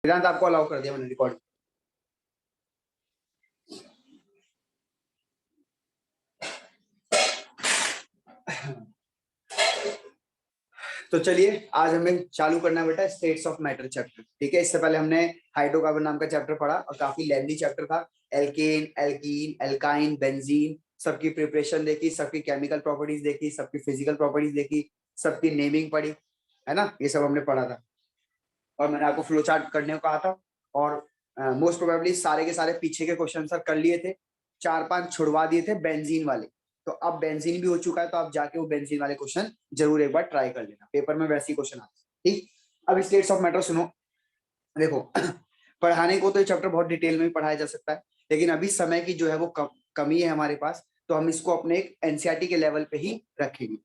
वेदांत आपको अलाउ कर दिया मैंने रिकॉर्ड। तो चलिए आज हमें चालू करना है बेटा स्टेट्स ऑफ मैटर चैप्टर। ठीक है, इससे पहले हमने हाइड्रोकार्बन नाम का चैप्टर पढ़ा और काफी लेंथी चैप्टर था। एल्केन, एल्कीन, एल्काइन, बेंजीन, सबकी प्रिपरेशन देखी, सबकी केमिकल प्रॉपर्टीज देखी, सबकी फिजिकल प्रॉपर्टीज देखी, सबकी नेमिंग पढ़ी, है ना, ये सब हमने पढ़ा था। और मैंने आपको फ्लो चार्ट करने को कहा था और मोस्ट प्रोबेबली सारे के सारे पीछे के क्वेश्चन सर कर लिए थे, 4-5 छुड़वा दिए थे बेंजीन वाले। तो अब बेंजीन भी हो चुका है, तो आप जाके वो बेंजीन वाले क्वेश्चन जरूर एक बार ट्राई कर लेना, पेपर में वैसे ही क्वेश्चन आते हैं। ठीक, अब स्टेट्स ऑफ मैटर सुनो। देखो पढ़ाने को तो ये चैप्टर बहुत डिटेल में भी पढ़ाया जा सकता है, लेकिन अभी समय की जो है वो कमी है हमारे पास, तो हम इसको अपने एक एनसीईआरटी के लेवल पे ही रखेंगे।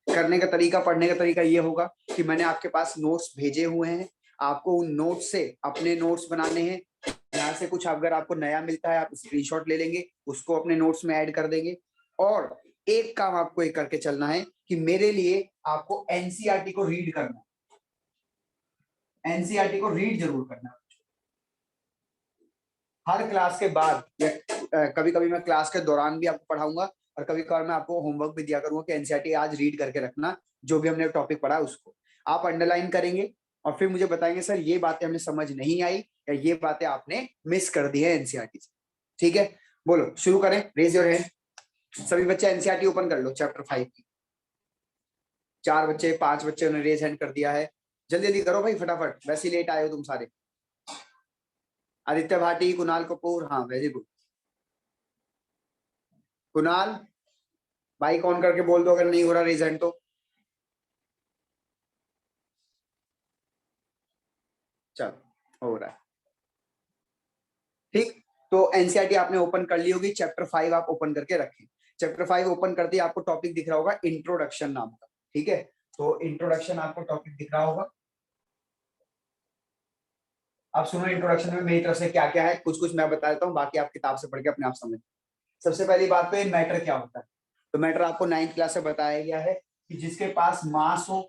करने का तरीका, पढ़ने का तरीका ये होगा कि मैंने आपके पास नोट्स भेजे हुए हैं, आपको उन नोट्स से अपने नोट्स बनाने हैं। यहाँ से कुछ अगर आपको नया मिलता है आप स्क्रीनशॉट ले लेंगे, उसको अपने नोट्स में ऐड कर देंगे। और एक काम आपको एक करके चलना है कि मेरे लिए आपको एनसीईआरटी को रीड करना है। एनसीईआरटी को रीड जरूर करना है हर क्लास के बाद, या कभी कभी मैं क्लास के दौरान भी आपको पढ़ाऊंगा और कभी कभार मैं आपको होमवर्क भी दिया करूंगा कि एनसीईआरटी आज रीड करके रखना, जो भी हमने टॉपिक पढ़ा उसको आप अंडरलाइन करेंगे और फिर मुझे बताएंगे सर ये बातें हमें समझ नहीं आई या ये बातें आपने मिस कर दी है एनसीईआरटी से। ठीक है, बोलो शुरू करें, रेज योर हैंड। सभी बच्चे एनसीईआरटी ओपन कर लो चैप्टर 5 की। 4 बच्चे 5 बच्चे ने रेज हैंड कर दिया है, जल्दी जल्दी करो भाई फटाफट, वैसे ही लेट आए हो तुम सारे। आदित्य भाटी, कुणाल कपूर, हाँ very good. Kunal mike on करके बोल दो अगर नहीं हो रहा रेज हैंड तो। चलो हो रहा है, ठीक। तो एनसीईआरटी आपने ओपन कर ली होगी, चैप्टर 5 आप ओपन करके रखें। चैप्टर 5 ओपन करते ही आपको टॉपिक दिख रहा होगा इंट्रोडक्शन नाम का। ठीक है, तो इंट्रोडक्शन आपको टॉपिक दिख रहा होगा। आप सुनो इंट्रोडक्शन में मेरी तरफ से क्या क्या है, कुछ कुछ मैं बता देता हूँ, बाकी आप किताब से पढ़ के अपने आप समझ। सबसे पहली बात तो ये मैटर क्या होता है। तो मैटर आपको 9th क्लास से बताया गया है कि जिसके पास मास हो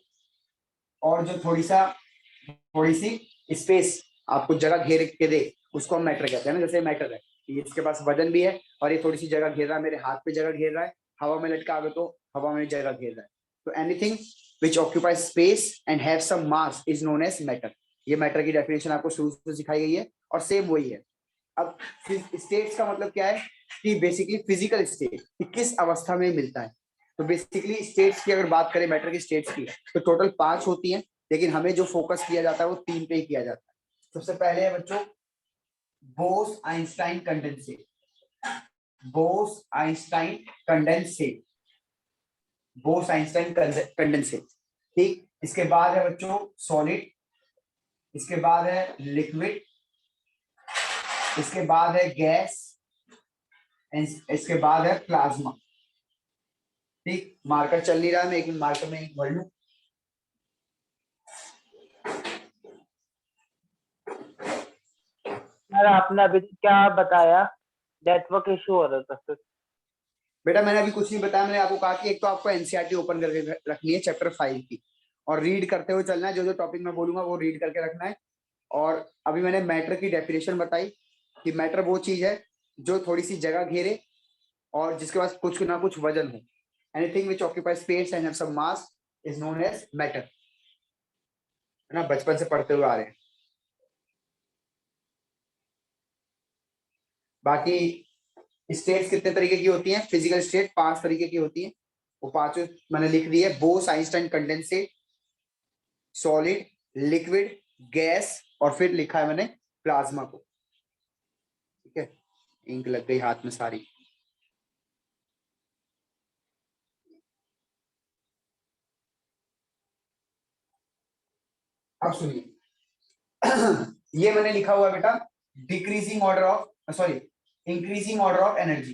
और जो थोड़ी सी स्पेस आपको जगह घेर के दे, उसको हम मैटर कहते हैं ना। जैसे मैटर है कि इसके पास वजन भी है और ये थोड़ी सी जगह घेर रहा है, मेरे हाथ पे जगह घेर रहा है, हवा में लटका आगे तो हवा में जगह घेर रहा है। तो anything which occupy space and have some mass is known as matter. ये मैटर की डेफिनेशन आपको शुरू से सिखाई गई है और सेम वही है। अब स्टेट्स का मतलब क्या है कि बेसिकली फिजिकल स्टेट किस अवस्था में मिलता है। तो बेसिकली स्टेट्स की अगर बात करें, मैटर की स्टेट्स की, तो टोटल 5 होती हैं, लेकिन हमें जो फोकस किया जाता है वो 3 पे ही किया जाता है। सबसे पहले है बच्चों Bose Einstein condensate. Bose Einstein condensate, Bose Einstein condensate. ठीक, इसके बाद है बच्चों सॉलिड, इसके बाद है लिक्विड, इसके बाद है गैस, इसके बाद है प्लाज्मा। ठीक, मार्कर चल नहीं रहा है, मैं एक मिनट मार्कर में एक भर लूं। सर आपने अभी क्या बताया, नेटवर्क इशू हो रहा था सर। बेटा मैंने अभी कुछ नहीं बताया, मैंने आपको कहा कि एक तो आपको एनसीईआरटी ओपन करके रखनी है चैप्टर 5 की और रीड करते हुए चलना है, जो जो टॉपिक मैं बोलूंगा वो रीड करके रखना है। और अभी मैंने मैटर की डेफिनेशन बताई कि मैटर वो चीज है जो थोड़ी सी जगह घेरे और जिसके पास कुछ ना कुछ वजन हो। Anything which occupy space and have some mass is known as matter, है ना, बचपन से पढ़ते हुए आ रहे हैं। बाकी स्टेट्स कितने तरीके की होती हैं, फिजिकल स्टेट 5 तरीके की होती हैं, वो 5 मैंने लिख दी है। Bose Einstein condensate, solid, liquid, gas और फिर लिखा है मैंने प्लाज्मा को। ठीक है, इंक लग गई हाथ में सारी। अब सुनिए ये मैंने लिखा हुआ है बेटा decreasing order of sorry increasing order of energy.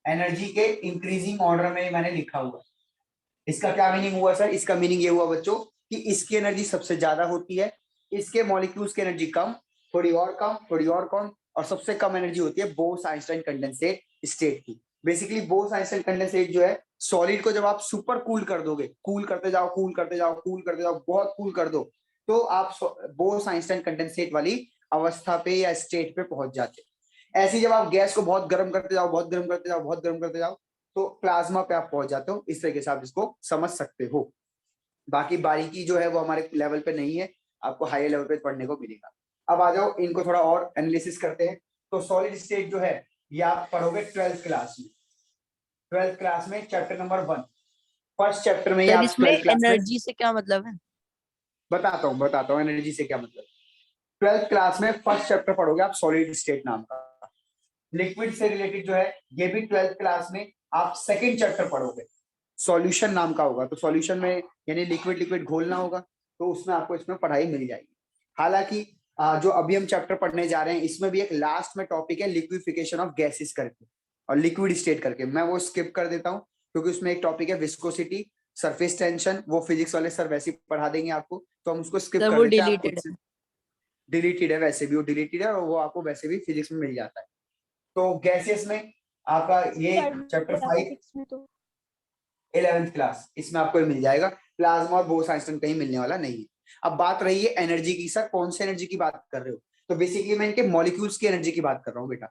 Energy के इंक्रीजिंग ऑर्डर में मैंने लिखा हुआ। इसका क्या मीनिंग हुआ सर? इसका मीनिंग ये हुआ बच्चों कि इसकी एनर्जी सबसे ज्यादा होती है, इसके मॉलिक्यूल्स की एनर्जी कम, थोड़ी और कम, थोड़ी और कम, और सबसे कम एनर्जी होती है बोस आइंस्टाइन कंडेंसेट स्टेट की। बेसिकली बोस आइंस्टाइन कंडेंसेट जो है, सॉलिड को जब आप सुपर कूल कर दोगे, कूल करते जाओ, कूल करते जाओ, कूल करते जाओ, बहुत कूल कर दो, तो आप बोस-आइंस्टाइन कंडेंसेट वाली अवस्था पे या स्टेट पे पहुंच जाते हैं। ऐसे जब आप गैस को बहुत गर्म करते जाओ, बहुत गर्म करते जाओ, बहुत गर्म करते जाओ, तो प्लाज्मा पे आप पहुंच जाते हो। इस तरीके से आप इसको समझ सकते हो। बाकी बारीकी जो है वो हमारे लेवल पे नहीं है, आपको हायर लेवल पे पढ़ने को मिलेगा। अब आ जाओ, इनको थोड़ा और एनालिसिस करते हैं। तो सॉलिड स्टेट जो है ये आप पढ़ोगे 12th क्लास में। 12th क्लास में चैप्टर नंबर 1, फर्स्ट चैप्टर में ही सर आप इसमें 12th क्लास में। एनर्जी से क्या मतलब है? बताता हूँ एनर्जी से क्या मतलब। 12th क्लास में फर्स्ट चैप्टर पढ़ोगे आप सॉलिड स्टेट नाम का। लिक्विड से रिलेटेड जो है ये भी 12th क्लास में आप सेकंड चैप्टर पढ़ोगे, सॉल्यूशन नाम का होगा। तो सॉल्यूशन में यानी लिक्विड लिक्विड घोलना होगा, तो उसमें आपको इसमें पढ़ाई मिल जाएगी। हालांकि जो अभी हम चैप्टर पढ़ने जा रहे हैं इसमें भी एक लास्ट में टॉपिक है लिक्विफिकेशन ऑफ गैसेस करके और लिक्विड स्टेट करके, मैं वो स्किप कर देता हूँ क्योंकि उसमें एक टॉपिक है विस्कोसिटी, सरफेस टेंशन, वो फिजिक्स वाले सर वैसे ही पढ़ा देंगे आपको, तो हम उसको स्किप सर कर वो देते हैं। आप खुद डिलीटेड से है। डिलीटेड है, वैसे भी वो डिलीटेड है और वो आपको वैसे भी फिजिक्स में मिल जाता है। तो गैसेस में आपका ये चैप्टर 5 में तो 11th क्लास, इसमें आपको मिल जाएगा। प्लाज्मा और बोस-आइंस्टाइन कहीं मिलने वाला नहीं है। अब बात रही है एनर्जी की, सर कौन से एनर्जी की बात कर रहे हो? तो बेसिकली मैं इनके मॉलिक्यूल्स की एनर्जी की बात कर रहा हूँ बेटा,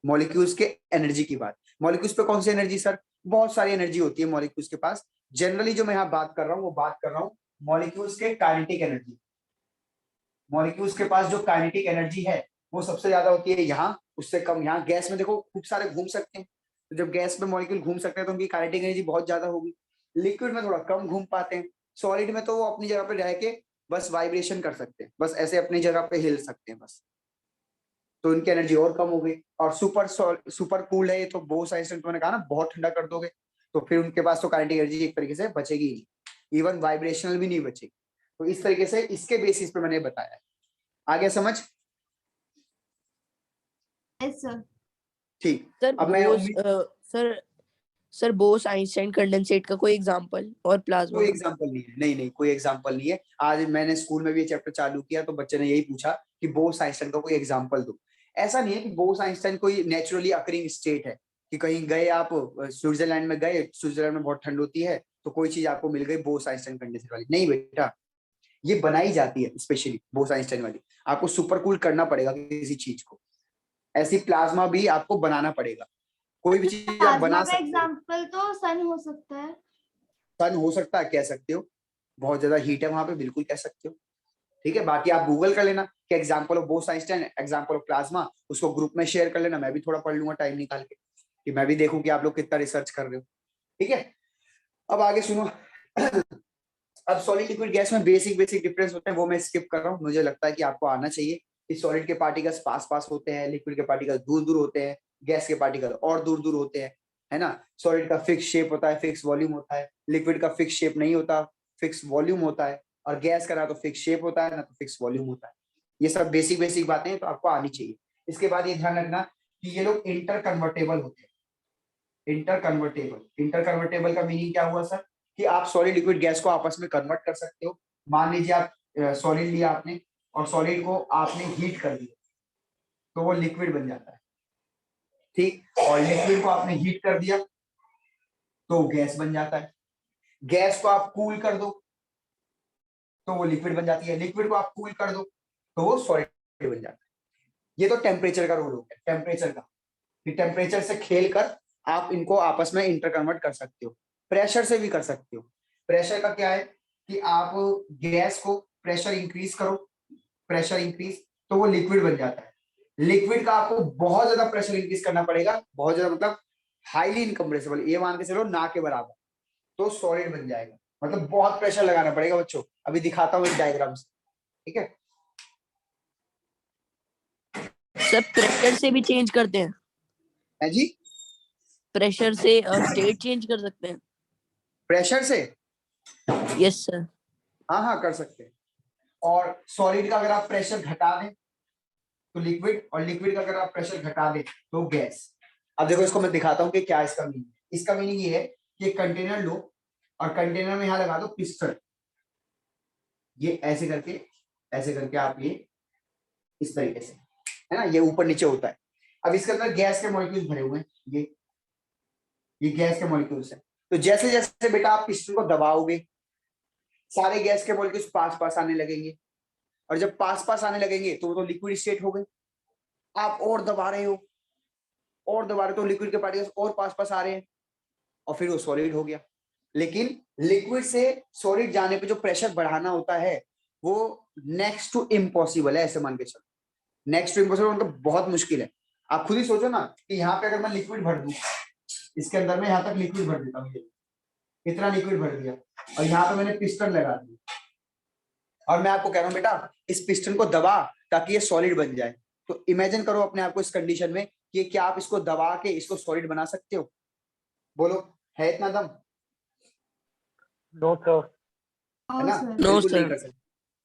मॉलिक्यूल्स के एनर्जी की बात। मॉलिक्यूल्स पे कौन सी एनर्जी सर? बहुत सारी एनर्जी होती है मॉलिक्यूल्स के पास। जनरली जो मैं यहाँ बात कर रहा हूँ वो बात कर रहा हूँ मॉलिक्यूल्स के काइनेटिक एनर्जी। मॉलिक्यूल्स के पास जो काइनेटिक एनर्जी है वो सबसे ज्यादा होती है यहाँ, उससे कम यहाँ। गैस में देखो खूब सारे घूम सकते हैं, तो जब गैस में मॉलिक्यूल घूम सकते हैं तो उनकी काइनेटिक एनर्जी बहुत ज्यादा होगी। लिक्विड में थोड़ा कम घूम पाते हैं। सॉलिड में तो वो अपनी जगह पे रह के बस वाइब्रेशन कर सकते हैं, बस ऐसे अपनी जगह पे हिल सकते हैं बस, तो इनकी एनर्जी और कम हो गई। और सुपर कूल है ये, तो बोस-आइंस्टाइन मैंने कहा ना बहुत ठंडा कर दोगे तो फिर उनके पास तो काइनेटिक एनर्जी एक तरीके से बचेगी ही नहीं, इवन वाइब्रेशनल भी नहीं बचेगी। तो इस तरीके से इसके बेसिस पे मैंने बताया। आगे समझ? Yes sir. ठीक। सर अब मैं Bose sir Bose Einstein condensate का कोई एग्जांपल और प्लाज्मा कोई का? एग्जांपल नहीं है, नहीं कोई एग्जांपल नहीं है। आज मैंने स्कूल में भी ये चैप्टर चालू किया तो बच्चे ने यही पूछा कि बोस-आइंस्टाइन का कोई एग्जांपल दो। ऐसा नहीं है कि बोस-आइंस्टाइन कोई नेचुरली अकरिंग स्टेट है कि कहीं गए आप, स्विट्जरलैंड में गए, स्विट्जरलैंड में बहुत ठंड होती है तो कोई चीज आपको मिल गई बोस-आइंस्टाइन कंडेंसेट वाली। नहीं बेटा, ये बनाई जाती है स्पेशली बोस-आइंस्टाइन वाली। आपको सुपर कूल करना पड़ेगा किसी चीज को, ऐसी प्लाज्मा भी आपको बनाना पड़ेगा। कोई भी चीज आप प्लाज्मा बना का सकते हो। एग्जांपल तो सन हो सकता है। सन हो सकता है, कह सकते हो, बहुत ज्यादा हीट है वहां पे, बिल्कुल कह सकते हो। ठीक है, बाकी आप गूगल कर लेना कि example of Bose Einstein, example of plasma, उसको ग्रुप में शेयर कर लेना, मैं भी थोड़ा पढ़ लूंगा टाइम निकाल के कि मैं भी देखूं कि आप लोग कितना रिसर्च कर रहे हो। ठीक है, अब आगे सुनो। अब सॉलिड लिक्विड गैस में बेसिक बेसिक डिफरेंस होते हैं, वो मैं स्किप कर रहा हूँ, मुझे लगता है कि आपको आना चाहिए कि सॉलिड के पार्टिकल्स पास पास होते हैं, लिक्विड के पार्टिकल दूर दूर होते हैं, गैस के पार्टिकल और दूर दूर होते हैं, है ना। सॉलिड का फिक्स शेप होता है, फिक्स वॉल्यूम होता है, लिक्विड का फिक्स शेप नहीं होता, फिक्स वॉल्यूम होता है, और गैस का ना तो फिक्स शेप होता है ना तो फिक्स वॉल्यूम होता है। ये सब बेसिक बेसिक बातें हैं, तो आपको आनी चाहिए। इसके बाद ये ध्यान रखना कि ये लोग इंटर कन्वर्टेबल होते हैं। इंटर कन्वर्टेबल का मीनिंग क्या हुआ सर? कि आप सॉलिड लिक्विड गैस को आपस में कन्वर्ट कर सकते हो। मान लीजिए आप सॉलिड लिया आपने और सॉलिड को आपने हीट कर दिया तो वो लिक्विड बन जाता है, ठीक। और लिक्विड को आपने हीट कर दिया तो गैस बन जाता है। गैस को आप कूल कर दो तो वो लिक्विड बन जाती है, लिक्विड को आप कूल कर दो तो वो सॉलिड बन जाता है। ये तो टेम्परेचर का रूल हो गया, टेम्परेचर का, कि टेम्परेचर से खेल कर आप इनको आपस में इंटर कन्वर्ट कर सकते हो। प्रेशर से भी कर सकते हो। प्रेशर का क्या है कि आप गैस को प्रेशर इंक्रीज करो, प्रेशर इंक्रीज तो वो लिक्विड बन जाता है। लिक्विड का आपको बहुत ज्यादा प्रेशर इंक्रीज करना पड़ेगा, बहुत ज्यादा मतलब हाईली इनकम्प्रेसिबल, ये मान के चलो ना के बराबर, तो सॉलिड बन जाएगा। मतलब बहुत प्रेशर लगाना पड़ेगा बच्चों, अभी दिखाता हूँ एक डायग्राम से, ठीक है। सब प्रेशर से भी चेंज करते हैं? है जी, प्रेशर से स्टेट चेंज कर सकते हैं? प्रेशर से यस सर। हाँ हाँ कर सकते हैं। और सॉलिड का अगर आप प्रेशर घटा दें तो लिक्विड, और लिक्विड का अगर आप प्रेशर घटा दें तो गैस। अब देखो इसको मैं दिखाता हूँ कि क्या इसका मीनिंग है। इसका मीनिंग ये है कि कंटेनर लो और कंटेनर में यहाँ लगा दो पिस्टन, ये ऐसे करके आप ये इस तरीके से, है ना, ये ऊपर नीचे होता है। अब इसके अंदर गैस के मॉलिक्यूल्स भरे हुए हैं, ये गैस के मॉलिक्यूल्स हैं। तो जैसे जैसे बेटा आप पिस्टन को दबाओगे सारे गैस के मॉलिक्यूल्स पास पास आने लगेंगे, और जब पास पास आने लगेंगे तो वो तो लिक्विड स्टेट हो गई। आप और दबा रहे हो और दबा रहे हो तो लिक्विड के पार्टिकल्स और पास पास आ रहे हैं और फिर वो सॉलिड हो गया। लेकिन लिक्विड से सॉलिड जाने पे जो प्रेशर बढ़ाना होता है वो नेक्स्ट टू इम्पॉसिबल है, ऐसे मान के चलो। नेक्स्ट टू इम्पॉसिबल मतलब बहुत मुश्किल है। आप खुद ही सोचो ना कि यहाँ पे अगर मैं लिक्विड भर दूं, इसके अंदर में यहाँ तक लिक्विड भर देता हूँ, इतना लिक्विड भर दिया और यहाँ पे मैंने पिस्टन लगा दिया और मैं आपको कह रहा हूँ बेटा इस पिस्टन को दबा ताकि ये सॉलिड बन जाए। तो इमेजिन करो अपने आप को इस कंडीशन में कि क्या आप इसको दबा के इसको सॉलिड बना सकते हो? बोलो, है इतना दम? No sir. है नो ना? सर। नो बिल्कुल नहीं सर। कर सकते।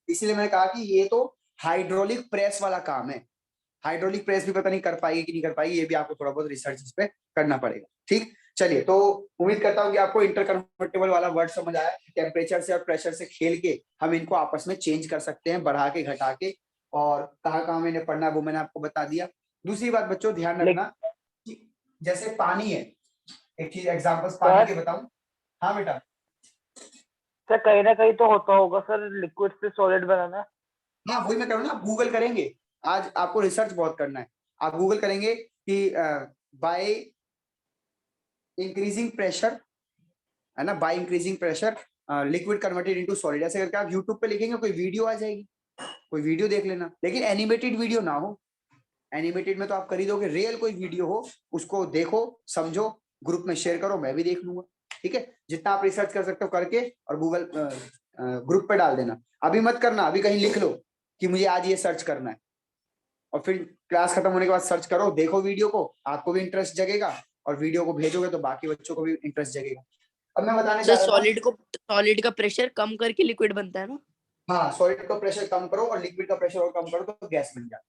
इसीलिए मैंने कहा कि ये तो हाइड्रोलिक प्रेस वाला काम है। हाइड्रोलिक प्रेस भी पता नहीं कर पाएगी कि नहीं कर पाएगी, ये भी आपको थोड़ा बहुत रिसर्च इस पे करना पड़ेगा। ठीक, चलिए, तो उम्मीद करता हूँ कि आपको इंटरकन्वर्टेबल वाला वर्ड समझ आया। टेम्परेचर से और प्रेशर से खेल के हम इनको आपस में चेंज कर सकते हैं, बढ़ा के घटा के, और कहाँ कहाँ मैंने पढ़ना है वो मैंने आपको बता दिया। दूसरी बात बच्चों ध्यान रखना कि जैसे पानी है, एक चीज एग्जांपल्स पानी के बताऊं। हाँ बेटा। सर कहीं ना कहीं तो होता होगा सर लिक्विड से सॉलिड बनाना। हाँ वही मैं कह रहा हूँ ना, आप गूगल करेंगे, आज आपको रिसर्च बहुत करना है। आप गूगल करेंगे कि बाय इंक्रीजिंग प्रेशर, है ना, by increasing pressure liquid converted into solid, ऐसे करके आप यूट्यूब पे लिखेंगे कोई वीडियो आ जाएगी, कोई वीडियो देख लेना, लेकिन एनिमेटेड वीडियो ना हो। एनिमेटेड में तो आप कर ही दोगे, रियल कोई वीडियो हो उसको देखो, समझो, ग्रुप में शेयर करो, मैं भी देख लूंगा। ठीक है, जितना आप रिसर्च कर सकते हो करके और गूगल ग्रुप पे डाल देना। अभी मत करना, अभी कहीं लिख लो कि मुझे आज ये सर्च करना है और फिर क्लास खत्म होने के बाद सर्च करो, देखो वीडियो को, आपको भी इंटरेस्ट जगेगा और वीडियो को भेजोगे तो बाकी बच्चों को भी इंटरेस्ट जगेगा। अब मैं बताने जा सर रहा था, सॉलिड का प्रेशर कम करके लिक्विड बनता है ना? हाँ, सॉलिड का प्रेशर कम करो और लिक्विड का प्रेशर और कम करो तो गैस बन जाता है।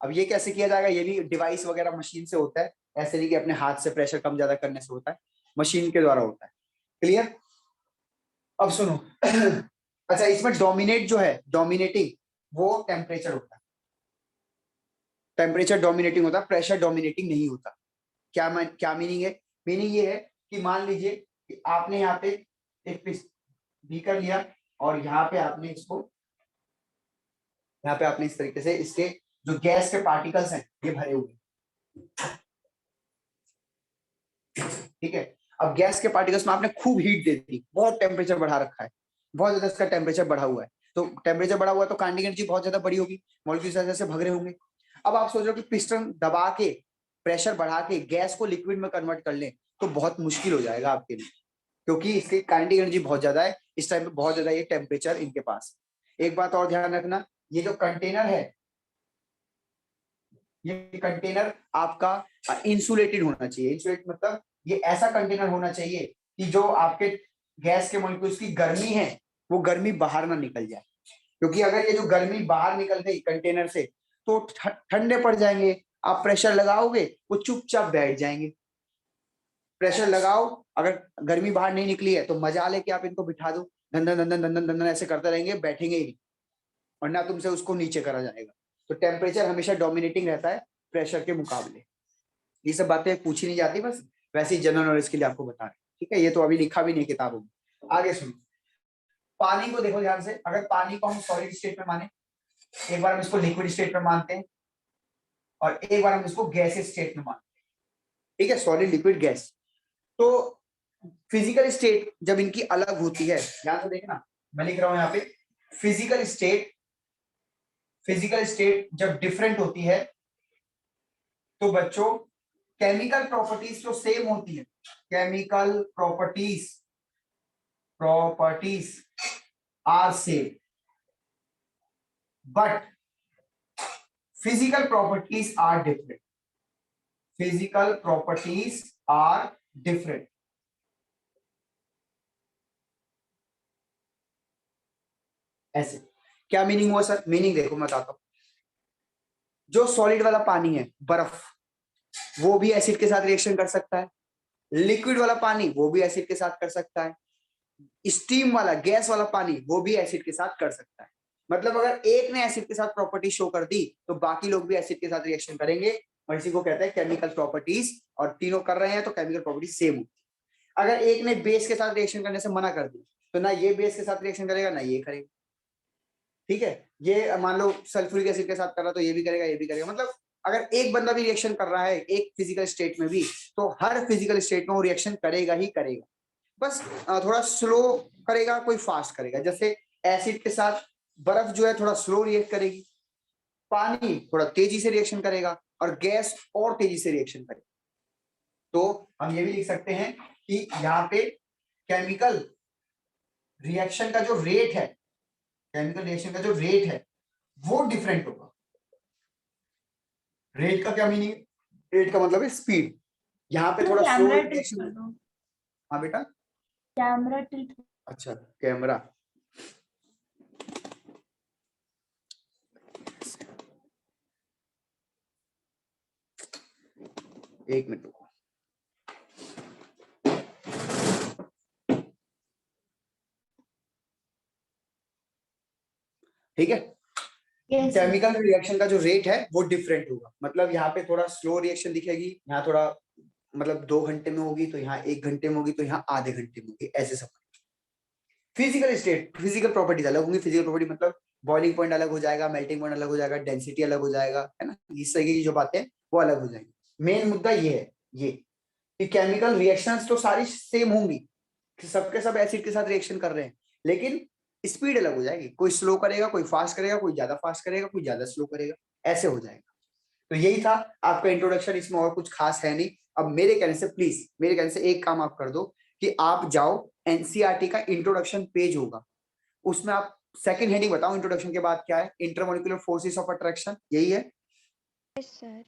अब ये कैसे किया जाएगा, ये भी डिवाइस वगैरह मशीन से होता है, ऐसे नहीं कि अपने हाथ से प्रेशर कम ज्यादा करने से होता है, मशीन के द्वारा होता है। क्लियर? अब सुनो अच्छा, इसमें डोमिनेट जो है, डोमिनेटिंग, वो टेम्परेचर होता है। टेम्परेचर डोमिनेटिंग होता है, प्रेशर डोमिनेटिंग नहीं होता। क्या मीनिंग है? मीनिंग ये है कि मान लीजिए कि आपने यहाँ पे एक बीकर लिया और यहाँ पे आपने इस तरीके से इसके जो गैस के पार्टिकल्स हैं ये भरे हुए, ठीक है। अब गैस के पार्टिकल्स में आपने खूब हीट दे दी, बहुत टेम्परेचर बढ़ा रखा है, बहुत ज्यादा इसका टेम्परेचर बढ़ा हुआ है, तो टेम्परेचर बढ़ा हुआ है तो काइनेटिक एनर्जी बहुत ज्यादा बड़ी होगी, मॉलिक्यूल्स ऐसे भग रहे होंगे। अब आप सोच रहे हो कि पिस्टन दबा के प्रेशर बढ़ा के गैस को लिक्विड में कन्वर्ट कर लें, तो बहुत मुश्किल हो जाएगा आपके लिए, क्योंकि इसकी काइनेटिक एनर्जी बहुत ज्यादा है, इस टाइम पे बहुत ज्यादा ये टेम्परेचर इनके पास। एक बात और ध्यान रखना, ये जो कंटेनर है, ये कंटेनर आपका इंसुलेटेड होना चाहिए। इंसुलेट मतलब ये ऐसा कंटेनर होना चाहिए कि जो आपके गैस के मॉलिक्यूल्स की गर्मी है वो गर्मी बाहर ना निकल जाए, क्योंकि अगर ये जो गर्मी बाहर निकल गई कंटेनर से तो ठंडे पड़ जाएंगे। आप प्रेशर लगाओगे वो चुपचाप बैठ जाएंगे। प्रेशर लगाओ, अगर गर्मी बाहर नहीं निकली है तो मजा लेके आप इनको बिठा दो, धंधन धंधन धंधन धंधन ऐसे करते रहेंगे, बैठेंगे ही नहीं, और ना तुमसे उसको नीचे करा जाएगा। तो टेम्परेचर हमेशा डोमिनेटिंग रहता है प्रेशर के मुकाबले। ये सब बातें पूछी नहीं जाती, बस वैसे ही जनरल नॉलेज के लिए आपको बता रहे हैं। ठीक है, ये तो अभी लिखा भी नहीं किताबों में। आगे सुनो, पानी को देखो ध्यान से। अगर पानी को हम सॉलिड स्टेट में माने, एक बार हम इसको लिक्विड स्टेट में मानते हैं और एक बार हम इसको गैसियस स्टेट में मानते हैं। ठीक है, सॉलिड लिक्विड गैस। तो फिजिकल स्टेट जब इनकी अलग होती है, ध्यान से देखना, मैं लिख रहा हूं यहाँ पे, फिजिकल स्टेट जब डिफरेंट होती है तो बच्चों केमिकल प्रॉपर्टीज तो सेम होती है, chemical properties are same, but physical properties are different. Physical properties are different. ऐसे क्या मीनिंग हुआ सर? मीनिंग देखो मैं बताता हूं। जो सॉलिड वाला पानी है, बर्फ, वो भी एसिड के साथ रिएक्शन कर सकता है। लिक्विड वाला पानी वो भी एसिड के साथ कर सकता है। स्टीम वाला, गैस वाला पानी वो भी एसिड के साथ कर सकता है। मतलब अगर एक ने एसिड के साथ प्रॉपर्टी शो कर दी तो बाकी लोग भी एसिड के साथ रिएक्शन करेंगे, और इसी को कहते हैं केमिकल प्रॉपर्टीज। और तीनों कर रहे हैं तो केमिकल प्रॉपर्टीज सेम होती है। अगर एक ने बेस के साथ रिएक्शन करने से मना कर दी तो ना ये बेस के साथ रिएक्शन करेगा ना ये करेगा। ठीक है, ये मान लो सल्फ्यूरिक एसिड के साथ कर रहा तो ये भी करेगा, ये भी करेगा, मतलब अगर एक बंदा भी रिएक्शन कर रहा है एक फिजिकल स्टेट में भी, तो हर फिजिकल स्टेट में वो रिएक्शन करेगा ही करेगा, बस थोड़ा स्लो करेगा, कोई फास्ट करेगा। जैसे एसिड के साथ बर्फ जो है थोड़ा स्लो रिएक्ट करेगी, पानी थोड़ा तेजी से रिएक्शन करेगा, और गैस और तेजी से रिएक्शन करेगा। तो हम ये भी लिख सकते हैं कि यहाँ पे केमिकल रिएक्शन का जो रेट है, केमिकल रिएक्शन का जो रेट है वो डिफरेंट होगा। रेट का क्या मीनिंग? रेट का मतलब है स्पीड। यहाँ पे थोड़ा स्लो कैमरा टिल्ट कर रिएक्शन। दो, हाँ बेटा, कैमरा टिल्ट। अच्छा कैमरा, एक मिनट रुको। ठीक है, यस केमिकल रिएक्शन का जो रेट है वो डिफरेंट होगा, मतलब यहाँ पे थोड़ा स्लो रिएक्शन दिखेगी, यहाँ थोड़ा मतलब 2 घंटे में होगी, तो यहाँ 1 घंटे में होगी, तो यहाँ आधे घंटे में होगी, ऐसे सब। फिजिकल स्टेट, फिजिकल प्रॉपर्टीज अलग होंगी। फिजिकल प्रॉपर्टी मतलब बॉइलिंग पॉइंट अलग हो जाएगा, मेल्टिंग पॉइंट अलग हो जाएगा, डेंसिटी अलग हो जाएगा, है ना, इस तरह की जो बातें हैं वो अलग हो जाएंगी। मेन मुद्दा ये है ये कि केमिकल रिएक्शंस तो सारी सेम होंगी, कि सबके सब एसिड के साथ रिएक्शन कर रहे हैं, लेकिन स्पीड अलग हो जाएगी, कोई स्लो करेगा, कोई फास्ट करेगा, कोई ज्यादा फास्ट करेगा, कोई ज्यादा स्लो करेगा, ऐसे हो जाएगा। तो यही था आपका इंट्रोडक्शन, इसमें और कुछ खास है नहीं। अब मेरे कहने से प्लीज, मेरे कहने से एक काम आप कर दो कि आप जाओ, एनसीईआरटी का इंट्रोडक्शन पेज होगा, उसमें आप सेकंड हेडिंग बताओ इंट्रोडक्शन के बाद क्या है, इंटरमोलिकुलर फोर्सेस ऑफ अट्रैक्शन, यही है। Yes sir.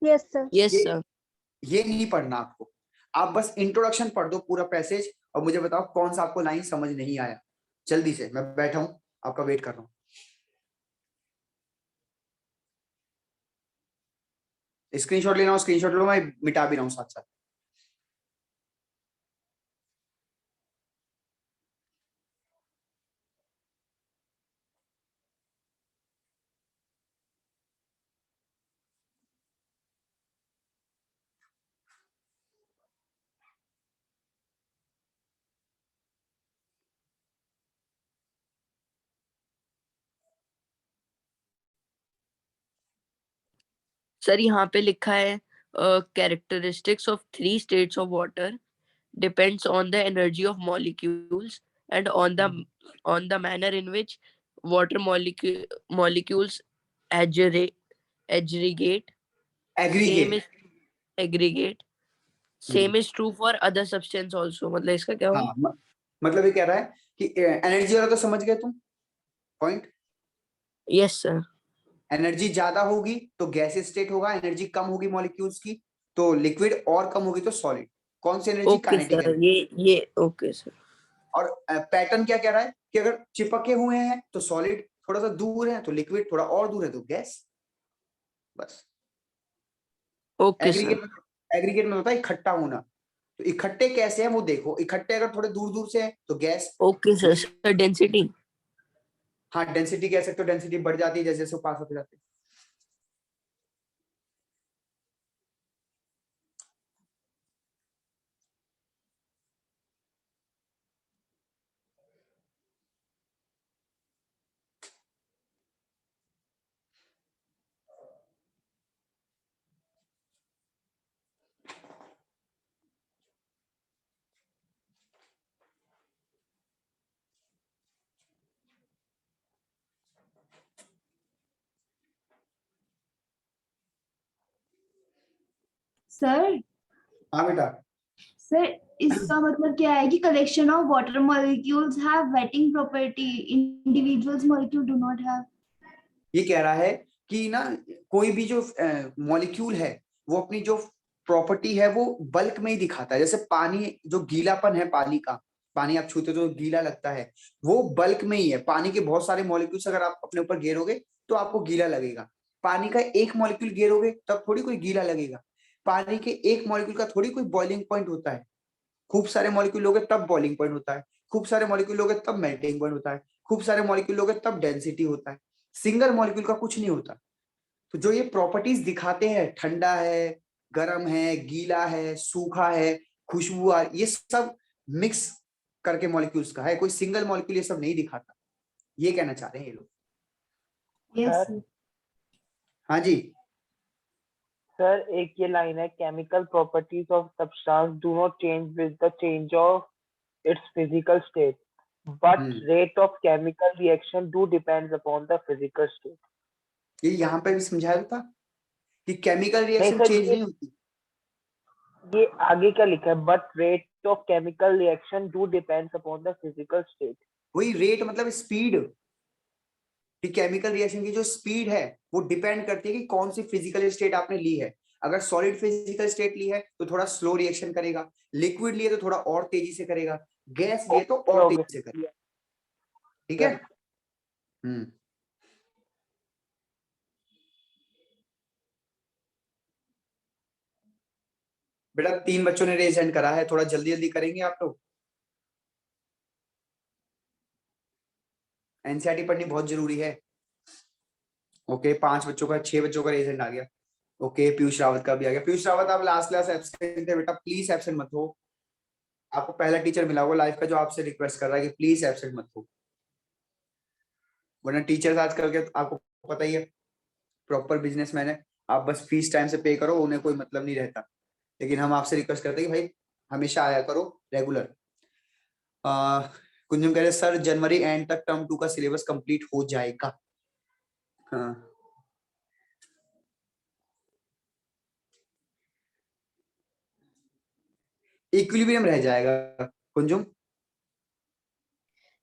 यस ये सर। ये नहीं पढ़ना आपको, आप बस इंट्रोडक्शन पढ़ दो पूरा पैसेज, और मुझे बताओ कौन सा आपको लाइन समझ नहीं आया। जल्दी से, मैं बैठा हूं आपका वेट कर रहा हूं। स्क्रीनशॉट लेना हो स्क्रीनशॉट लो, मैं मिटा भी रहा हूं साथ साथ। सर यहाँ पे लिखा है characteristics of 3 states of water depends on the energy of molecules and on the manner in which water molecules aggregate. Same aggregate. is aggregate. Same is true for other substance also. मतलब इसका क्या हुआ? हाँ मतलब ये कह रहा है कि एनर्जी वाला तो समझ गए तुम पॉइंट। Yes sir. एनर्जी ज्यादा होगी तो गैस स्टेट होगा, एनर्जी कम होगी मॉलिक्यूल्स की तो लिक्विड, और कम होगी तो सॉलिड। कौन सी energy? Okay kinetic sir. Energy. ये okay sir. और पैटर्न क्या कह रहा है कि अगर चिपके हुए हैं तो सॉलिड, थोड़ा सा दूर है तो लिक्विड, थोड़ा और दूर है तो गैस, बस। Okay sir. एग्रीगेट, एग्रीगेट में होता है इकट्ठा होना, तो इकट्ठे कैसे हैं वो देखो, इकट्ठे अगर थोड़े दूर दूर से हैं तो gas. Okay sir. Sir density. हाँ डेंसिटी कह सकते हो, डेंसिटी बढ़ जाती है जैसे जैसे वो पास होते जाते हैं। सर हाँ बेटा, सर इसका मतलब क्या है कि collection of water molecules have waiting property, individuals molecule do not have. ये कह रहा है कि ना कोई भी जो मॉलिक्यूल है वो अपनी जो प्रॉपर्टी है वो बल्क में ही दिखाता है। जैसे पानी, जो गीलापन है पानी का, पानी आप छूते तो गीला लगता है, वो बल्क में ही है। पानी के बहुत सारे मॉलिक्यूल्स अगर आप अपने ऊपर गिरोगे तो आपको गीला लगेगा, पानी का एक मॉलिक्यूल गिरोगे तब थोड़ी कोई गीला लगेगा। पानी के एक मॉलिक्यूल का थोड़ी कोई बॉइलिंग पॉइंट होता है, खूब सारे मॉलिक्यूल लोगे तब बॉइलिंग पॉइंट होता है, खूब सारे मॉलिक्यूल लोगे तब मेल्टिंग पॉइंट होता है, खूब सारे मॉलिक्यूल लोगे तब डेंसिटी होता है। सिंगल मॉलिक्यूल का कुछ नहीं होता। तो जो ये प्रॉपर्टीज दिखाते हैं, ठंडा है, गर्म है, गीला है, सूखा है, खुशबू आ, ये सब मिक्स करके मॉलिक्यूल्स का है, कोई सिंगल मॉलिक्यूल ये सब नहीं दिखाता। ये कहना चाह रहे हैं ये लोग। Yes. Sir. हाँ जी, सर एक ये लाइन है, chemical properties of substance do not change with the change of its physical state, but rate of chemical reaction do depends upon the physical state. ये यहाँ पे भी समझाया था कि केमिकल रिएक्शन सर, चेंज नहीं होती। ये आगे क्या लिखा है, but rate of chemical reaction do depends upon the physical state. वही रेट मतलब स्पीड, कि केमिकल रिएक्शन की जो स्पीड है वो डिपेंड करती है कि कौन सी फिजिकल स्टेट आपने ली है। अगर सॉलिड फिजिकल स्टेट ली है तो थोड़ा स्लो रिएक्शन करेगा, लिक्विड लिए तो थोड़ा और तेजी से करेगा, गैस लिए तो और तेजी से करेगा। ठीक है। बेटा 3 बच्चों ने रेज हैंड करा है, थोड़ा जल्दी जल्दी करेंगे आप लोग। एनसीईआरटी पढ़नी बहुत जरूरी है। ओके 5 बच्चों का, 6 बच्चों का रेज हैंड आ गया। ओके पीयूष रावत का भी आ गया। पीयूष रावत आप लास्ट क्लास एब्सेंट थे बेटा, प्लीज एब्सेंट मत हो। आपको पहला टीचर मिला होगा लाइफ का जो आपसे रिक्वेस्ट कर रहा है कि प्लीज एब्सेंट मत हो, वरना टीचर्स आजकल के आपको पता ही है प्रॉपर बिजनेसमैन है, आप बस फीस टाइम से पे करो, उन्हें कोई मतलब नहीं रहता। लेकिन हम आपसे रिक्वेस्ट करते हैं कि भाई हमेशा आया करो रेगुलर। कुंजम कह रहे सर जनवरी एंड तक टर्म 2 का सिलेबस कंप्लीट हो जाएगा। हाँ इक्विलिब्रियम रह जाएगा कुंजुम।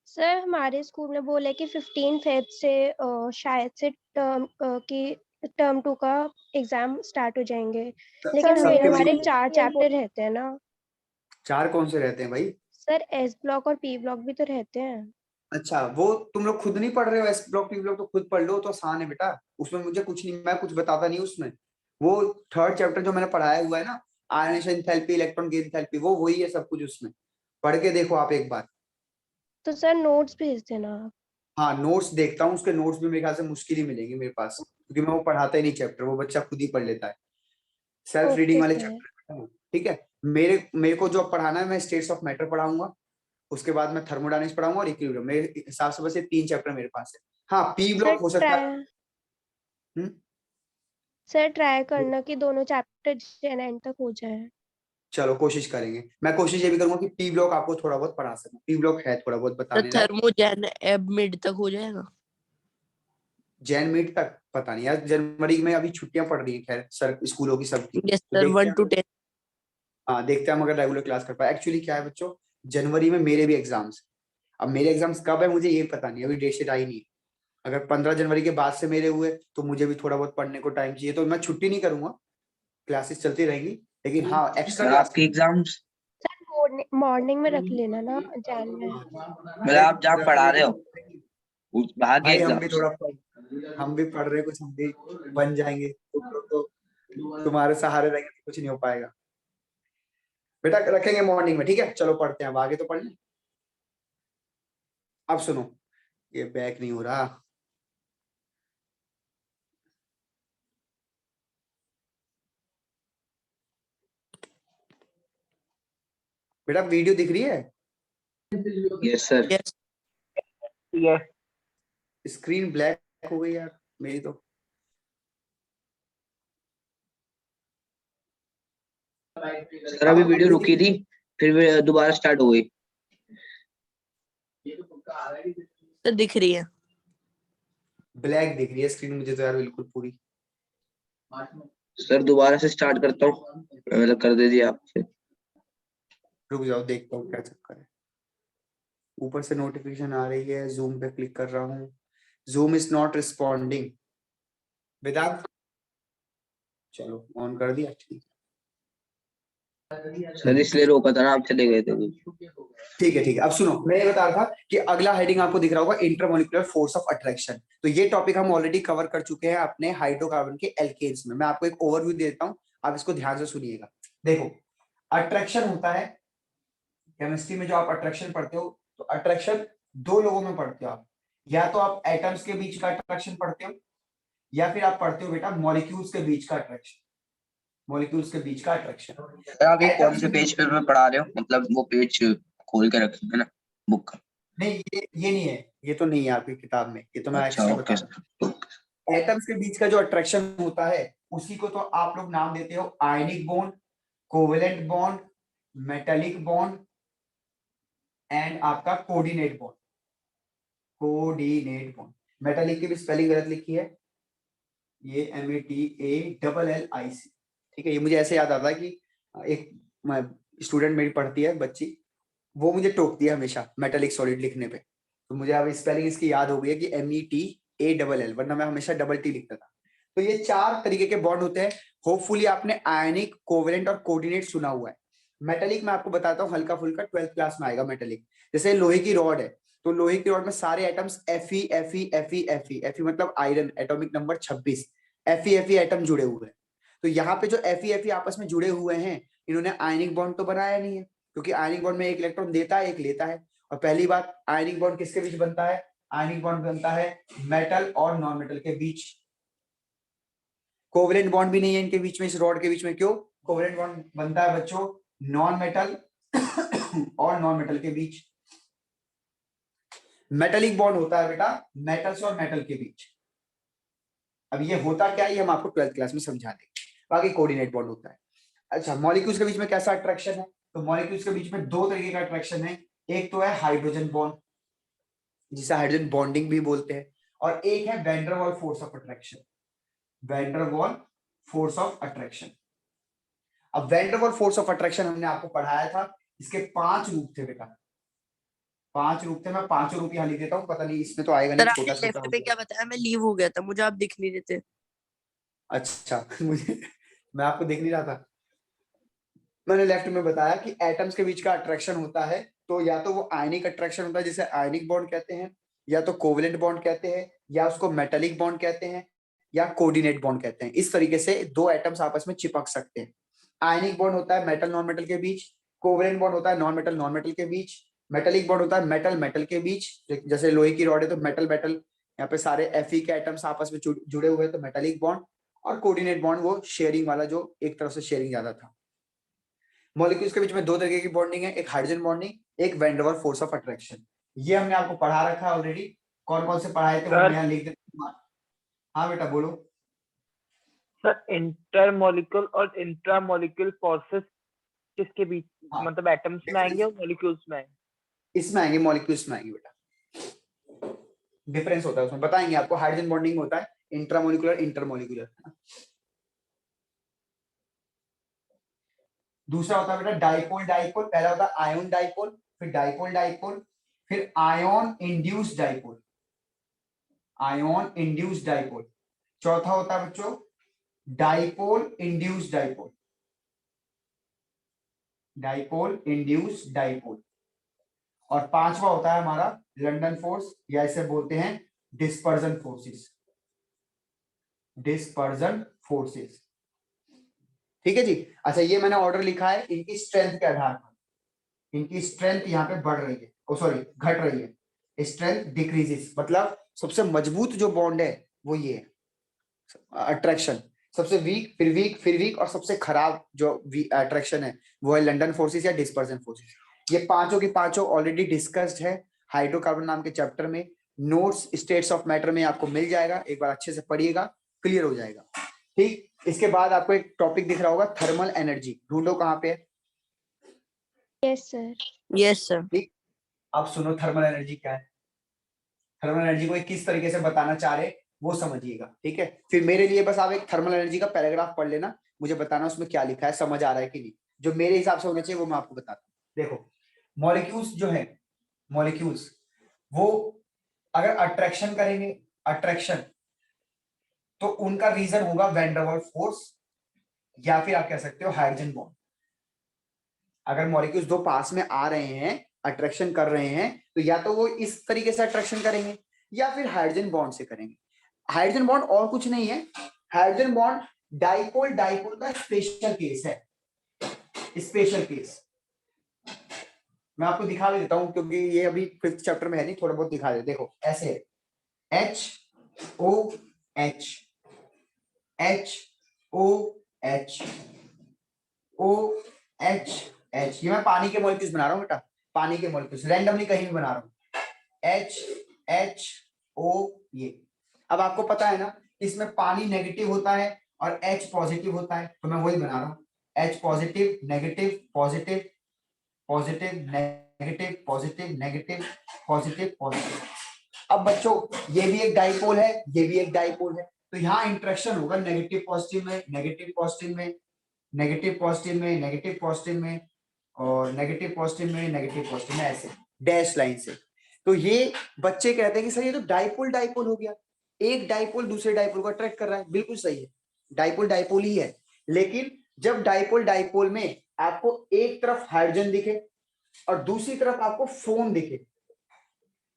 सर हमारे स्कूल में बोला है कि 15 फेब से शायद से टर्म 2 का एग्जाम स्टार्ट हो जाएंगे, लेकिन हमारे 4 चैप्टर रहते हैं ना। 4 कौन से रहते हैं भाई? सर एस ब्लॉक और पी ब्लॉक भी तो रहते हैं। अच्छा वो तुम लोग खुद नहीं पढ़ रहे हो? एस ब्लॉक पी ब्लॉक तो खुद पढ़ लो, तो आसान है बेटा, उसमें मुझे कुछ नहीं, मैं कुछ बताता नहीं उसमें। वो 3rd चैप्टर जो मैंने पढ़ाया हुआ है ना, ionization enthalpy, electron gain enthalpy, वो वही है सब कुछ उसमें, पढ़ के देखो आप एक बार। तो सर नोट्स भेज देना आप। हाँ नोट्स देखता हूँ, उसके नोट्स भी मेरे ख्याल से मुश्किल ही मिलेंगे मेरे पास, क्योंकि मैं वो पढ़ाता ही नहीं चैप्टर, वो बच्चा खुद ही पढ़ लेता है, सेल्फ रीडिंग वाले चैप्टर। ठीक है, मेरे को जो पढ़ाना है मैं स्टेट्स ऑफ मैटर पढ़ाऊंगा, उसके बाद मैं थर्मोडायनामिक्स पढ़ाऊंगा और इक्विलिब्रियम, मेरे हिसाब से बस ये 3 चैप्टर मेरे पास है। हाँ पी ब्लॉक हो सकता है। सर ट्राई करना कि दोनों चैप्टर जेन एंड तक हो जाए। चलो कोशिश करेंगे, मैं कोशिश ये भी करूंगा कि पी ब्लॉक आपको थोड़ा बहुत पढ़ा सकूं, पी ब्लॉक है थोड़ा बहुत बताने लायक। थर्मोजैन एब मिड तक हो जाएगा, जैन मिड तक पता नहीं यार, जनवरी में अभी छुट्टियां पड़ रही है खैर सर स्कूलों की सबकी। Yes sir 1 to 10। हाँ देखते हैं हम अगर रेगुलर क्लास कर पाए। एक्चुअली क्या है बच्चों, जनवरी में मेरे भी एग्जाम्स, अब मेरे एग्जाम्स कब है मुझे ये पता नहीं, अभी डेट शीट आई नहीं है। अगर 15 जनवरी के बाद से मेरे हुए तो मुझे भी थोड़ा बहुत पढ़ने को टाइम चाहिए, तो मैं छुट्टी नहीं करूंगा, क्लासेस चलती रहेंगी, लेकिन हाँ एक्स्ट्रा क्लास आपके एग्जाम्स मॉर्निंग में रख लेना ना जैन में। मतलब आप जहाँ पढ़ा रहे हो वहाँ के भाई हम भी एग्जाम्स। थोड़ा हम भी पढ़ रहे हैं, कुछ हम भी बन जाएंगे, तो तुम्हारे सहारे रहेंगे तो कुछ नहीं हो पाएगा बेटा, रखेंगे मॉर्निंग में। ठीक है चलो पढ़ते हैं, अब आगे तो पढ़ लें। अब सुनो, ये बैक नहीं हो रहा, बेटा वीडियो दिख रही है? Yes sir. Yes screen black हो गई यार मेरी तो। सर अभी वीडियो रुकी थी, फिर दोबारा स्टार्ट हो गई। तो दिख रही है, ब्लैक दिख रही है स्क्रीन मुझे तो यार बिल्कुल पूरी। सर दोबारा से स्टार्ट करता हूँ, मतलब कर दे दिया आपसे। रुक जाओ देखता हूँ क्या चक्कर है, ऊपर से नोटिफिकेशन आ रही है, जूम पे क्लिक कर रहा हूँ, जूम इज नॉट रिस्पॉन्डिंग। वेदांत चलो ऑन कर दिया, ठीक सर इसलिए रोका था ना, आप चले गए थे। ठीक है। अब सुनो, मैं ये बता रहा था कि अगला हेडिंग आपको दिख रहा होगा इंटरमोलिकुलर फोर्स ऑफ अट्रैक्शन। तो ये टॉपिक हम ऑलरेडी कवर कर चुके हैं अपने हाइड्रोकार्बन के एल्केन्स में। मैं आपको एक ओवरव्यू देता हूँ, आप इसको ध्यान से सुनिएगा। देखो अट्रैक्शन होता है केमिस्ट्री में, जो आप अट्रैक्शन पढ़ते हो तो अट्रैक्शन 2 लोगों में पढ़ते हो आप, या तो आप एटम्स के बीच का अट्रैक्शन पढ़ते हो, या फिर आप पढ़ते हो बेटा मॉलिक्यूल्स के बीच का अट्रैक्शन, मॉलिक्यूल्स के बीच का अट्रैक्शन। आप ये कौन से पेज पे पढ़ा रहे हो, मतलब वो पेज खोल के रखे है ना बुक का? नहीं ये नहीं है, ये तो नहीं है आपकी किताब में, ये तो मैं अच्छा एक्स्ट्रा ओके बता रहा हूं। एटम्स के बीच का जो अट्रैक्शन होता है उसी को तो आप लोग नाम देते हो ionic bond, covalent bond, metallic bond and आपका coordinate bond. Coordinate bond, metallic की भी स्पेलिंग गलत लिखी है, ये METALLIC, ठीक है। ये मुझे ऐसे याद आता है कि एक स्टूडेंट मेरी पढ़ती है बच्ची, वो मुझे टोकती है हमेशा मेटालिक सॉलिड लिखने पे, तो मुझे अब स्पेलिंग इसकी याद हो गई है कि METALL, वरना मैं हमेशा डबल टी लिखता था। तो ये 4 तरीके के बॉन्ड होते हैं। होपफुली आपने आयनिक, कोवेलेंट और कोऑर्डिनेट सुना हुआ है। मेटालिक मैं आपको बताता हूँ हल्का फुल्का, 12th क्लास में आएगा मेटालिक। जैसे लोहे की रॉड है, तो लोहे की रॉड में सारे एटम्स Fe मतलब iron, atomic number 26, Fe atom जुड़े हुए हैं। तो यहाँ पे जो Fe आपस में जुड़े हुए हैं, इन्होंने आयनिक बॉन्ड तो बनाया नहीं है, क्योंकि आयनिक बॉन्ड में एक इलेक्ट्रॉन देता है, एक लेता है। और पहली बात, आयनिक बॉन्ड किसके बीच बनता है? आयनिक बॉन्ड बनता है मेटल और नॉन मेटल के बीच। कोवेलेंट बॉन्ड भी नहीं है इनके बीच में, इस रॉड के बीच में। क्यों? कोवेलेंट बॉन्ड बनता है बच्चों नॉन मेटल और नॉन मेटल के बीच। मेटालिक बॉन्ड होता है बेटा मेटल्स और मेटल के बीच। अब ये होता क्या है, ये हम आपको 12th क्लास में समझा देंगे। बाकी कोऑर्डिनेट बॉन्ड होता है। अच्छा, मॉलिक्यूल्स के बीच में कैसा अट्रैक्शन है? तो मॉलिक्यूल्स के बीच में 2 तरीके का अट्रैक्शन है। एक तो है हाइड्रोजन बॉन्ड, जिसे हाइड्रोजन बॉन्डिंग भी बोलते हैं, और एक है van der Waals force of attraction. Van der Waals force of attraction. अब van der Waals force of attraction हमने आपको पढ़ाया था, इसके 5 रूप थे बेटा, 5 रूप थे। मैं 5 रूप यहाँ लिख देता हूँ, पता नहीं इसमें तो आएगा नहीं, सर छोटा आपने छोटा लेफ्ट हो पे गया। क्या बताया? मैं लीव हो गया था, मुझे आप दिख नहीं रहे थे। अच्छा मुझे, मैं आपको देख नहीं रहा था। मैंने लेफ्ट में बताया कि एटम्स के बीच का अट्रैक्शन होता है, तो या तो वो आयनिक अट्रैक्शन होता है जिसे आयनिक बॉन्ड कहते हैं, या तो कोवेलेंट बॉन्ड कहते हैं, या उसको मेटालिक बॉन्ड कहते हैं, या कोऑर्डिनेट बॉन्ड कहते हैं। इस तरीके से 2 एटम्स आपस में चिपक सकते हैं। आयनिक बॉन्ड होता है मेटल नॉन मेटल के बीच, कोवेलेंट बॉन्ड होता है नॉन मेटल के बीच, मेटालिक बॉन्ड होता है मेटल मेटल के बीच। जैसे लोहे की रॉड है तो मेटल मेटल, यहाँ पे सारे Fe के एटम्स आपस में जुड़े हुए हैं तो मेटालिक बॉन्ड। और कोऑर्डिनेट बॉन्ड वो शेयरिंग वाला, जो एक तरफ से शेयरिंग ज्यादा था। मॉलिक्यूल्स के बीच में 2 तरीके की बॉन्डिंग है, एक हाइड्रोजन बॉन्डिंग, एक van der Waals force of attraction. ये हमने आपको पढ़ा रखा है ऑलरेडी। कौन कौन से पढ़ाए थे वो मैं यहाँ लिख देता हूँ। हाँ बेटा बोलो। सर इंटरमॉलिक्यूल और इंट्रामॉलिक्यूल फोर्सेस किसके बीच, हाँ, मतलब एटम्स में आएंगे और मॉलिक्यूल्स में आएंगे? इसमें आएंगे, मॉलिक्यूल्स में आएंगे बेटा। डिफरेंस होता है उसमें, बताएंगे आपको। हाइड्रोजन बॉन्डिंग होता है इंट्रामोलिकुलर इंटरमोलिकुलर। दूसरा होता है बेटा डाइपोल डाइपोल। पहला होता है आयन डाइपोल, फिर डाइपोल डाइपोल, फिर ion induced dipole, ion induced dipole. चौथा होता है बच्चों dipole induced dipole, dipole induced dipole. और पांचवा होता है हमारा लंदन फोर्स, या इसे बोलते हैं डिस्पर्जन फोर्सेस, डिस्पर्जन फोर्सेस। ठीक है जी। अच्छा, ये मैंने ऑर्डर लिखा है इनकी स्ट्रेंथ के आधार पर। इनकी स्ट्रेंथ यहाँ पे बढ़ रही है, ओ सॉरी घट रही है। स्ट्रेंथ डिक्रीजेस, मतलब सबसे मजबूत जो बॉन्ड है वो ये है अट्रैक्शन। सबसे वीक, फिर वीक, फिर वीक, और सबसे खराब जो अट्रैक्शन है वो है लंदन फोर्सेस या डिस्पर्जन फोर्सेस। ये पांचों की पांचों ऑलरेडी डिस्कस्ड है हाइड्रोकार्बन नाम के चैप्टर में। नोट्स स्टेट्स ऑफ मैटर में आपको मिल जाएगा, एक बार अच्छे से पढ़िएगा, क्लियर हो जाएगा। ठीक, इसके बाद आपको एक टॉपिक दिख रहा होगा थर्मल एनर्जी, ढूंढो कहाँ पे है। Yes sir. Yes sir. ठीक, अब सुनो थर्मल एनर्जी क्या है। थर्मल एनर्जी को किस तरीके से बताना चाह रहे वो समझिएगा, ठीक है। फिर मेरे लिए बस आप एक थर्मल एनर्जी का पैराग्राफ पढ़ लेना, मुझे बताना उसमें क्या लिखा है, समझ आ रहा है कि नहीं। जो मेरे हिसाब से होना चाहिए वो मैं आपको बताता हूँ। देखो, मॉलिक्यूल्स जो है, मॉलिक्यूल्स वो अगर अट्रैक्शन करेंगे, अट्रैक्शन, तो उनका रीजन होगा वैन डर वाल फोर्स, या फिर आप कह सकते हो हाइड्रोजन बॉन्ड। अगर मॉलिक्यूल्स 2 पास में आ रहे हैं, अट्रैक्शन कर रहे हैं, तो या तो वो इस तरीके से अट्रैक्शन करेंगे या फिर हाइड्रोजन बॉन्ड से करेंगे। हाइड्रोजन बॉन्ड और कुछ नहीं है, हाइड्रोजन बॉन्ड डाइपोल डाइपोल का स्पेशल केस है, स्पेशल केस। मैं आपको दिखा भी देता हूं क्योंकि ये अभी 5th चैप्टर में है नहीं, थोड़ा बहुत दिखा दे। देखो ऐसे HOH HOH OHH, ये मैं पानी के मॉलिक्यूल्स बना रहा हूँ बेटा, पानी के मॉलिक्यूल्स रैंडमली कहीं भी बना रहा हूँ। HHO, ये अब आपको पता है ना इसमें पानी नेगेटिव होता है और H पॉजिटिव होता है, तो मैं वही बना रहा हूँ, H positive negative positive positive negative positive negative positive positive. अब बच्चों ये भी एक डाइपोल है, ये भी एक डाइपोल है, तो यहाँ इंटरेक्शन होगा नेगेटिव पॉजिटिव में, नेगेटिव पॉजिटिव में, नेगेटिव पॉजिटिव में, नेगेटिव पॉजिटिव में, और नेगेटिव पॉजिटिव में, नेगेटिव पॉजिटिव में, ऐसे डैश लाइन से। तो ये बच्चे कहते हैं कि सर ये तो डाइपोल डाइपोल हो गया, एक डाइपोल दूसरे डाइपोल को अट्रैक्ट कर रहा है। बिल्कुल सही है, डाइपोल डाइपोल ही है, लेकिन जब डाइपोल डाइपोल में आपको एक तरफ हाइड्रोजन दिखे और दूसरी तरफ आपको फोन दिखे,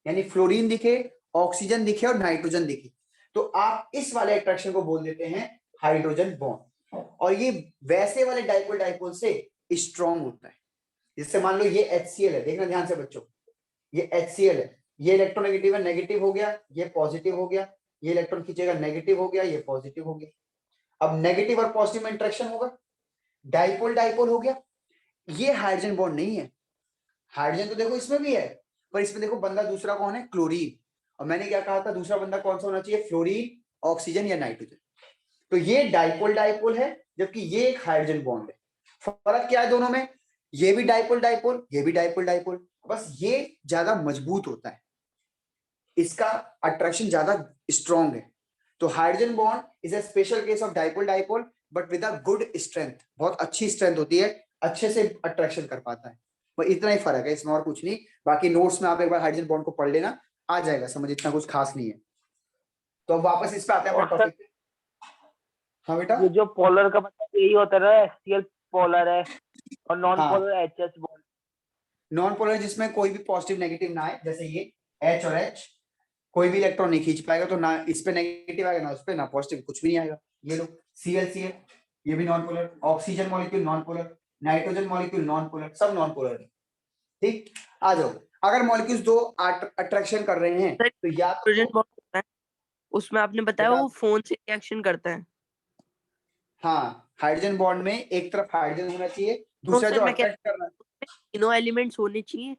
यानी फ्लोरीन दिखे, ऑक्सीजन दिखे और नाइट्रोजन दिखे, तो आप इस वाले अट्रैक्शन को बोल देते हैं हाइड्रोजन बॉन्ड। और ये वैसे वाले डाइपोल डाइपोल से स्ट्रॉन्ग होता है। जिससे मान लो ये HCl है, देखना ध्यान से बच्चों, ये HCl है, ये इलेक्ट्रोनेगेटिव है, नेगेटिव हो गया, ये पॉजिटिव हो गया, ये इलेक्ट्रॉन खींचेगा, नेगेटिव हो गया, ये पॉजिटिव हो गया। अब नेगेटिव और पॉजिटिव में इंटरेक्शन होगा, डाइपोल डाइपोल हो गया। ये हाइड्रोजन बॉन्ड नहीं है, हाइड्रोजन तो देखो इसमें भी है, पर इसमें देखो बंदा दूसरा कौन है, क्लोरीन। और मैंने क्या कहा था, दूसरा बंदा कौन सा होना चाहिए, फ्लोरीन, ऑक्सीजन या नाइट्रोजन। तो ये डाइपोल डाइपोल है, जबकि ये एक हाइड्रोजन बॉन्ड है। फर्क क्या है दोनों में, ये भी डाइपोल डाइपोल, ये भी डाइपोल डाइपोल, बस ये ज्यादा मजबूत होता है, इसका अट्रैक्शन ज्यादा स्ट्रॉन्ग है। तो hydrogen bond is a special case of dipole dipole but with a good strength, बहुत अच्छी स्ट्रेंथ होती है, अच्छे से अट्रैक्शन कर पाता है। बस इतना ही फर्क है, इसमें और कुछ नहीं। बाकी नोट्स में आप एक बार हाइड्रोजन बॉन्ड को पढ़ लेना, आ जाएगा समझ, इतना कुछ खास नहीं है। तो अब वापस इस पे आते हैं अपने टॉपिक पे। हाँ बेटा, ये जो पोलर का मतलब यही होता है ना, HCl पोलर है और नॉन हाँ। Polar HS bond. Non polar जिसमें कोई भी पॉजिटिव नेगेटिव ना आए, जैसे ये H और H, कोई भी इलेक्ट्रॉन नहीं खींच पाएगा, तो ना इस पे नेगेटिव आएगा ना उस पे, ना पॉजिटिव, कुछ भी नहीं आएगा। ये लो Cl ये भी non polar, oxygen molecule non polar, nitrogen molecule non polar, सब नॉन पोलर है। ठीक, आ जाओ। अगर मॉलिक्यूल्स दो अट्रैक्शन कर रहे हैं सर, तो या तो हाइड्रोजन बॉन्ड होता है, उसमें आपने बताया बेटा, वो फोन से रिएक्शन करता है। हाँ हाइड्रोजन बॉन्ड में एक तरफ हाइड्रोजन होना चाहिए, तो दूसरा सर जो मैं कह अट्रैक्ट कर रहा है, तीनों एलिमेंट्स होने चाहिए